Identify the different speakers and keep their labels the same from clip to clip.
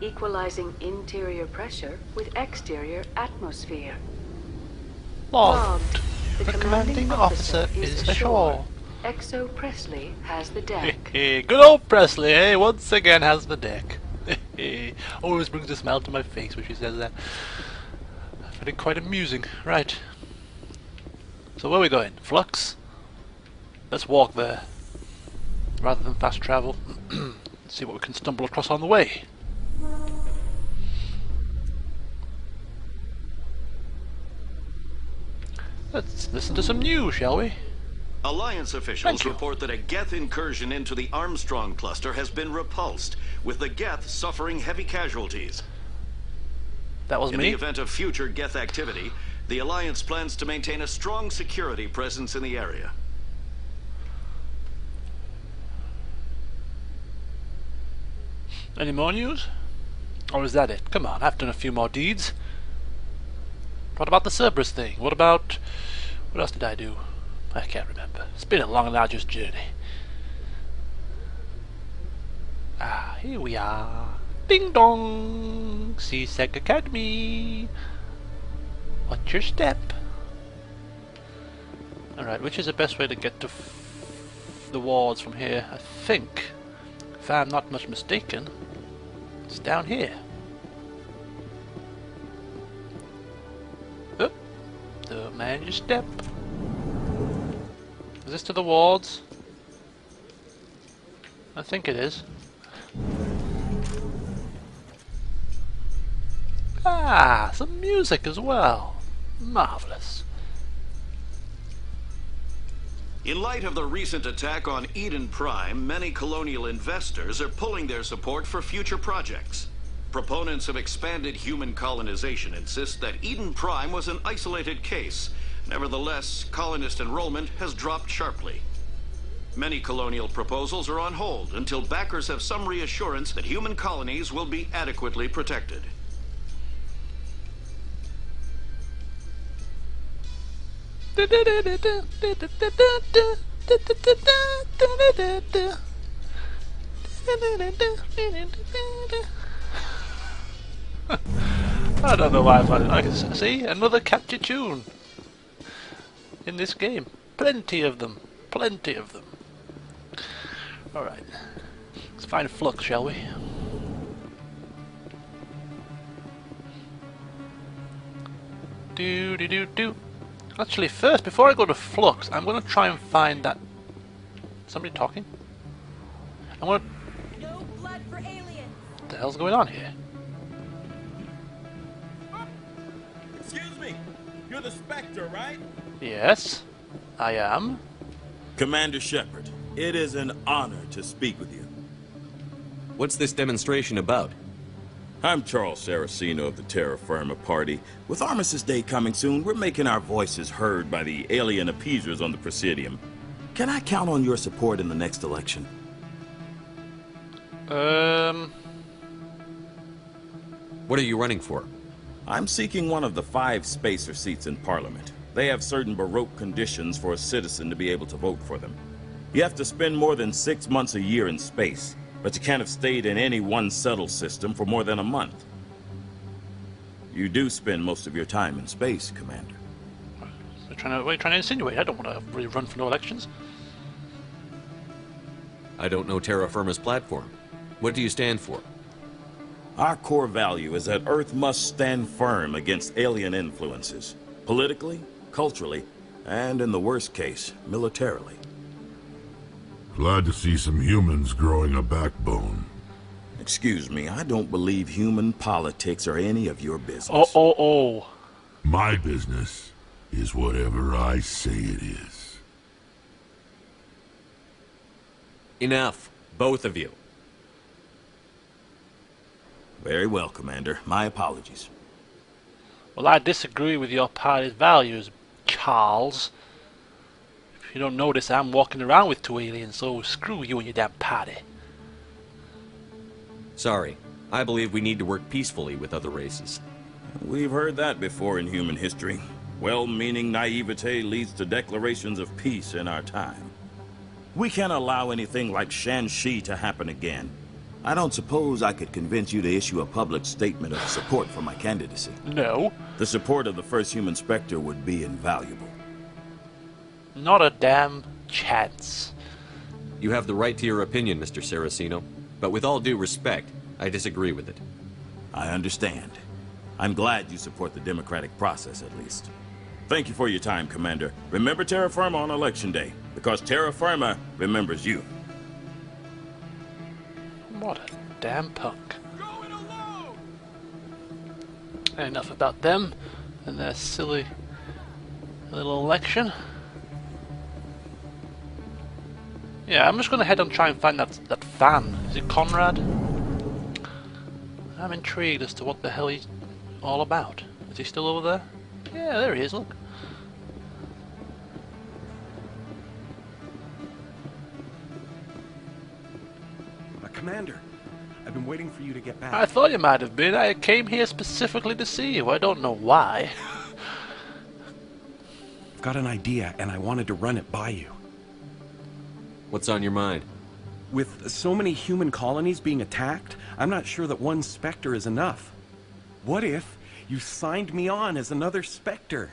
Speaker 1: equalizing interior pressure with exterior atmosphere.
Speaker 2: Logged.
Speaker 1: The
Speaker 2: commanding officer is ashore.
Speaker 1: Exo Presley has the deck.
Speaker 2: Good old Presley, once again has the deck. Always brings a smile to my face when she says that. I find it quite amusing. Right. So where are we going? Flux? Let's walk there. Rather than fast travel. See what we can stumble across on the way. Let's listen to some news, shall we?
Speaker 3: Alliance officials report that a Geth incursion into the Armstrong cluster has been repulsed, with the Geth suffering heavy casualties.
Speaker 2: That was
Speaker 3: In
Speaker 2: me.
Speaker 3: the event of future Geth activity, the Alliance plans to maintain a strong security presence in the area.
Speaker 2: Any more news? Or is that it? Come on, I've done a few more deeds. What about the Cerberus thing? What else did I do? I can't remember. It's been a long and arduous journey. Ah, here we are. Ding dong! C-Sec Academy! Watch your step. Alright, which is the best way to get to the wards from here? I think, if I'm not much mistaken, it's down here. Oh, don't mind your step. Is this to the wards? I think it is. Ah, some music as well. Marvelous.
Speaker 3: In light of the recent attack on Eden Prime, many colonial investors are pulling their support for future projects. Proponents of expanded human colonization insist that Eden Prime was an isolated case. Nevertheless, colonist enrollment has dropped sharply. Many colonial proposals are on hold until backers have some reassurance that human colonies will be adequately protected.
Speaker 2: I don't know why I find it. I can see another catchy tune in this game. Plenty of them. Plenty of them. Alright. Let's find Flux, shall we? Do. Actually, first, before I go to Flux, I'm going to try and find that... Somebody talking? I'm going to...
Speaker 4: No blood for aliens.
Speaker 2: What the hell's going on here?
Speaker 5: Excuse me, you're the Spectre, right?
Speaker 2: Yes, I am.
Speaker 5: Commander Shepard, it is an honor to speak with you.
Speaker 6: What's this demonstration about?
Speaker 5: I'm Charles Saraceno of the Terra Firma Party. With Armistice Day coming soon, we're making our voices heard by the alien appeasers on the Presidium. Can I count on your support in the next election?
Speaker 6: What are you running for?
Speaker 5: I'm seeking one of the 5 spacer seats in Parliament. They have certain Baroque conditions for a citizen to be able to vote for them. You have to spend more than 6 months a year in space, but you can't have stayed in any one settled system for more than a month. You do spend most of your time in space, Commander.
Speaker 2: What are you trying to insinuate? I don't want to really run for no elections.
Speaker 6: I don't know Terra Firma's platform. What do you stand for?
Speaker 5: Our core value is that Earth must stand firm against alien influences. Politically, culturally, and in the worst case, militarily.
Speaker 7: Glad to see some humans growing a backbone.
Speaker 5: Excuse me, I don't believe human politics are any of your business.
Speaker 2: Oh.
Speaker 7: My business is whatever I say it is.
Speaker 6: Enough, both of you.
Speaker 5: Very well, Commander. My apologies.
Speaker 2: Well, I disagree with your party's values, Charles. If you don't notice, I'm walking around with 2 aliens, so screw you and your damn party.
Speaker 6: Sorry. I believe we need to work peacefully with other races.
Speaker 5: We've heard that before in human history. Well-meaning naivete leads to declarations of peace in our time. We can't allow anything like Shan-Shi to happen again. I don't suppose I could convince you to issue a public statement of support for my candidacy.
Speaker 2: No.
Speaker 5: The support of the first human Spectre would be invaluable.
Speaker 2: Not a damn chance.
Speaker 6: You have the right to your opinion, Mr. Saraceno, but with all due respect, I disagree with it.
Speaker 5: I understand. I'm glad you support the democratic process, at least. Thank you for your time, Commander. Remember Terra Firma on Election Day, because Terra Firma remembers you.
Speaker 2: What a damn punk. Enough about them and their silly little election. Yeah, I'm just gonna head and try and find that fan. Is it Conrad? I'm intrigued as to what the hell he's all about. Is he still over there? Yeah, there he is, look.
Speaker 4: Commander, I've been waiting for you to get back.
Speaker 2: I thought you might have been. I came here specifically to see you. I don't know why.
Speaker 4: I've got an idea, and I wanted to run it by you.
Speaker 6: What's on your mind?
Speaker 4: With so many human colonies being attacked, I'm not sure that one Spectre is enough. What if you signed me on as another Spectre?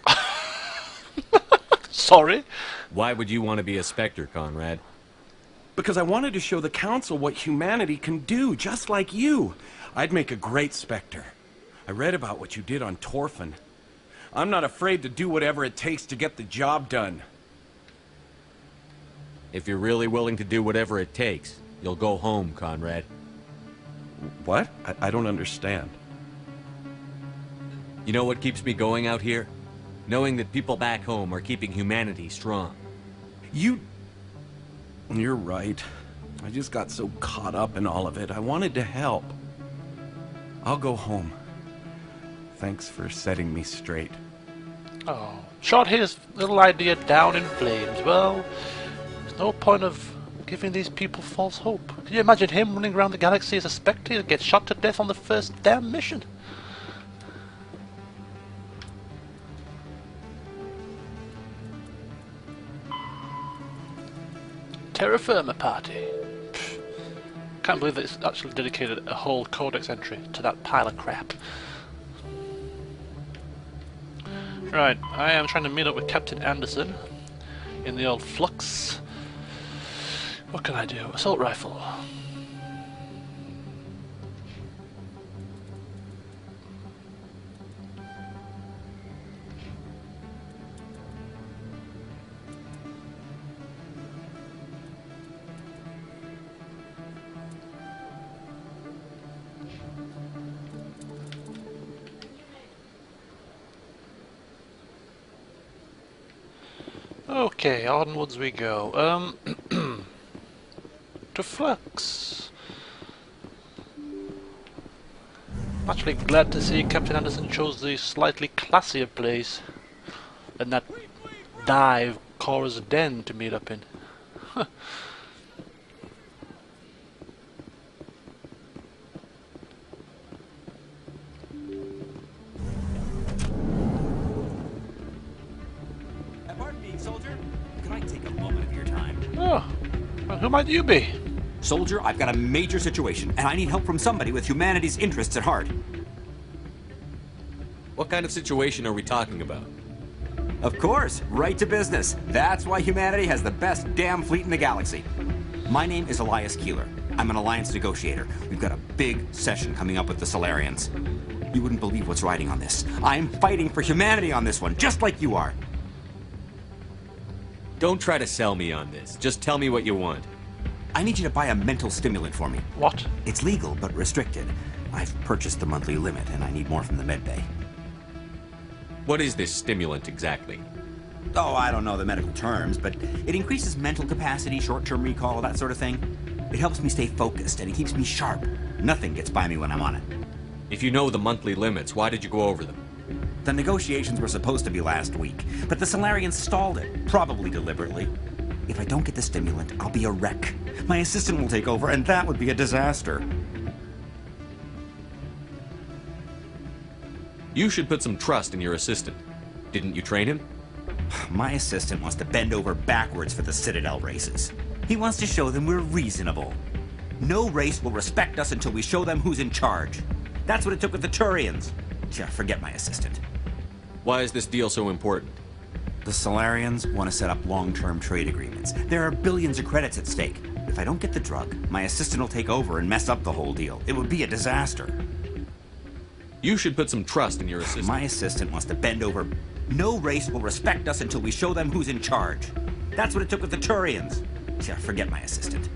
Speaker 2: Sorry?
Speaker 6: Why would you want to be a Spectre, Conrad?
Speaker 4: Because I wanted to show the Council what humanity can do, just like you. I'd make a great Spectre. I read about what you did on Torfan. I'm not afraid to do whatever it takes to get the job done.
Speaker 6: If you're really willing to do whatever it takes, you'll go home, Conrad.
Speaker 4: What? I don't understand.
Speaker 6: You know what keeps me going out here? Knowing that people back home are keeping humanity strong.
Speaker 4: You're right. I just got so caught up in all of it. I wanted to help. I'll go home. Thanks for setting me straight.
Speaker 2: Oh, shot his little idea down in flames. Well, there's no point of giving these people false hope. Can you imagine him running around the galaxy as a Spectre and get shot to death on the first damn mission? Terra Firma party. Pfft. Can't believe that it's actually dedicated a whole codex entry to that pile of crap. Right, I am trying to meet up with Captain Anderson in the old Flux. What can I do? Assault rifle. Okay, onwards we go. To Flux. I'm actually glad to see Captain Anderson chose the slightly classier place than that dive Cora's Den to meet up in.
Speaker 8: Pardon me, soldier. Can I take a moment of your time?
Speaker 2: Oh, well, who might you be?
Speaker 8: Soldier, I've got a major situation, and I need help from somebody with humanity's interests at heart.
Speaker 6: What kind of situation are we talking about?
Speaker 8: Of course, right to business. That's why humanity has the best damn fleet in the galaxy. My name is Elias Keeler. I'm an alliance negotiator. We've got a big session coming up with the Solarians. You wouldn't believe what's riding on this. I'm fighting for humanity on this one, just like you are.
Speaker 6: Don't try to sell me on this. Just tell me what you want.
Speaker 8: I need you to buy a mental stimulant for me.
Speaker 2: What?
Speaker 8: It's legal, but restricted. I've purchased the monthly limit, and I need more from the medbay.
Speaker 6: What is this stimulant exactly?
Speaker 8: Oh, I don't know the medical terms, but it increases mental capacity, short-term recall, that sort of thing. It helps me stay focused, and it keeps me sharp. Nothing gets by me when I'm on it.
Speaker 6: If you know the monthly limits, why did you go over them?
Speaker 8: The negotiations were supposed to be last week, but the Solarians stalled it, probably deliberately. If I don't get the stimulant, I'll be a wreck. My assistant will take over, and that would be a disaster.
Speaker 6: You should put some trust in your assistant. Didn't you train him?
Speaker 8: My assistant wants to bend over backwards for the Citadel races. He wants to show them we're reasonable. No race will respect us until we show them who's in charge. That's what it took with the Turians. Yeah, forget my assistant.
Speaker 6: Why is this deal so important?
Speaker 8: The Solarians want to set up long-term trade agreements. There are billions of credits at stake. If I don't get the drug, my assistant will take over and mess up the whole deal. It would be a disaster.
Speaker 6: You should put some trust in your assistant.
Speaker 8: My assistant wants to bend over. No race will respect us until we show them who's in charge. That's what it took with the Turians. Yeah, forget my assistant.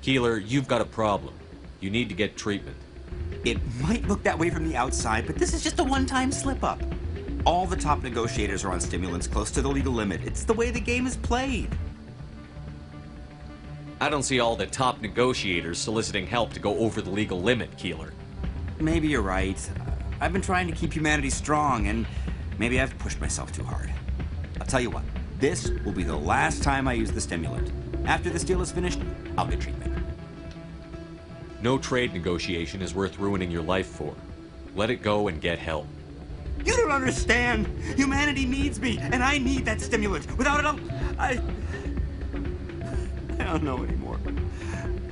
Speaker 6: Keeler, you've got a problem. You need to get treatment.
Speaker 8: It might look that way from the outside, but this is just a one-time slip-up. All the top negotiators are on stimulants close to the legal limit. It's the way the game is played.
Speaker 6: I don't see all the top negotiators soliciting help to go over the legal limit, Keeler.
Speaker 8: Maybe you're right. I've been trying to keep humanity strong, and maybe I've pushed myself too hard. I'll tell you what, this will be the last time I use the stimulant. After this deal is finished, I'll get treatment.
Speaker 6: No trade negotiation is worth ruining your life for. Let it go and get help.
Speaker 8: You don't understand! Humanity needs me, and I need that stimulant. Without it, I don't know anymore.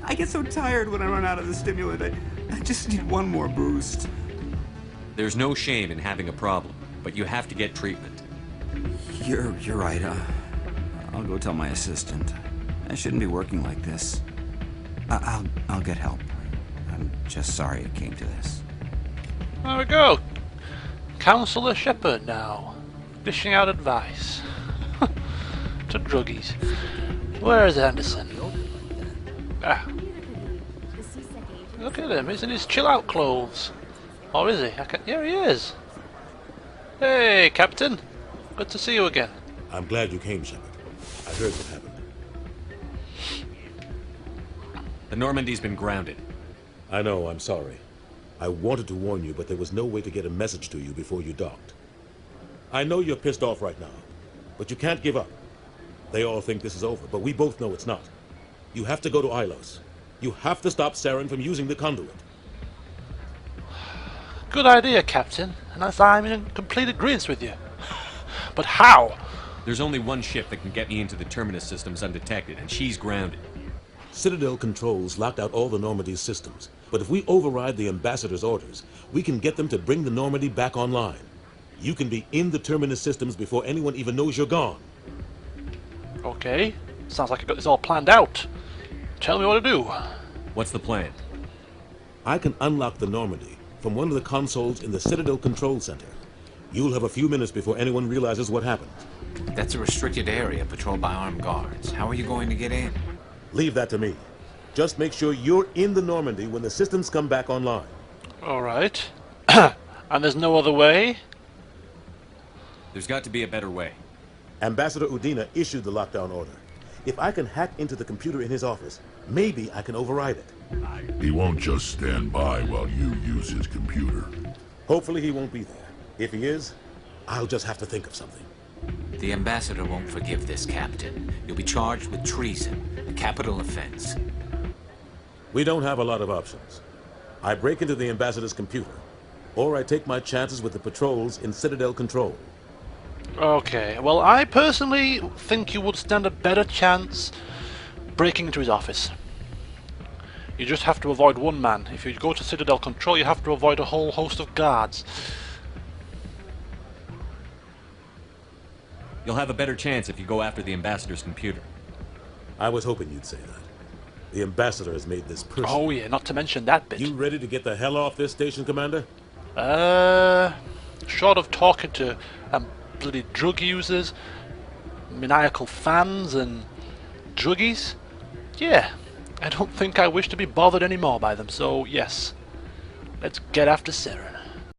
Speaker 8: I get so tired when I run out of the stimulant. I just need one more boost.
Speaker 6: There's no shame in having a problem, but you have to get treatment.
Speaker 8: You're right. I'll go tell my assistant. I shouldn't be working like this. I'll get help. I'm just sorry it came to this.
Speaker 2: There we go. Counselor Shepard now, dishing out advice to druggies. Where is Anderson? Ah. Look at him, he's in his chill-out clothes. Or is he? Yeah, he is. Hey, Captain. Good to see you again.
Speaker 9: I'm glad you came, Shepard. I heard what happened.
Speaker 6: The Normandy's been grounded.
Speaker 9: I know, I'm sorry. I wanted to warn you, but there was no way to get a message to you before you docked. I know you're pissed off right now, but you can't give up. They all think this is over, but we both know it's not. You have to go to Ilos. You have to stop Saren from using the conduit.
Speaker 2: Good idea, Captain, and I'm in complete agreement with you. But how?
Speaker 6: There's only one ship that can get me into the Terminus systems undetected, and she's grounded.
Speaker 9: Citadel controls locked out all the Normandy's systems, but if we override the Ambassador's orders, we can get them to bring the Normandy back online. You can be in the Terminus systems before anyone even knows you're gone.
Speaker 2: Okay, sounds like I got this all planned out. Tell me what to do.
Speaker 6: What's the plan?
Speaker 9: I can unlock the Normandy from one of the consoles in the Citadel Control Center. You'll have a few minutes before anyone realizes what happened.
Speaker 10: That's a restricted area patrolled by armed guards. How are you going to get in?
Speaker 9: Leave that to me. Just make sure you're in the Normandy when the systems come back online.
Speaker 2: Alright. And there's no other way?
Speaker 6: There's got to be a better way.
Speaker 9: Ambassador Udina issued the lockdown order. If I can hack into the computer in his office, maybe I can override it.
Speaker 7: He won't just stand by while you use his computer.
Speaker 9: Hopefully he won't be there. If he is, I'll just have to think of something.
Speaker 10: The Ambassador won't forgive this, Captain. You'll be charged with treason, a capital offense.
Speaker 9: We don't have a lot of options. I break into the Ambassador's computer, or I take my chances with the patrols in Citadel Control.
Speaker 2: Okay, well, I personally think you would stand a better chance breaking into his office. You just have to avoid one man. If you go to Citadel Control, you have to avoid a whole host of guards.
Speaker 6: You'll have a better chance if you go after the Ambassador's computer.
Speaker 9: I was hoping you'd say that. The Ambassador has made this personal.
Speaker 2: Oh yeah, not to mention that bit.
Speaker 9: You ready to get the hell off this station, Commander?
Speaker 2: Short of talking to bloody drug users, maniacal fans and druggies, yeah, I don't think I wish to be bothered anymore by them, so yes, let's get after Saren.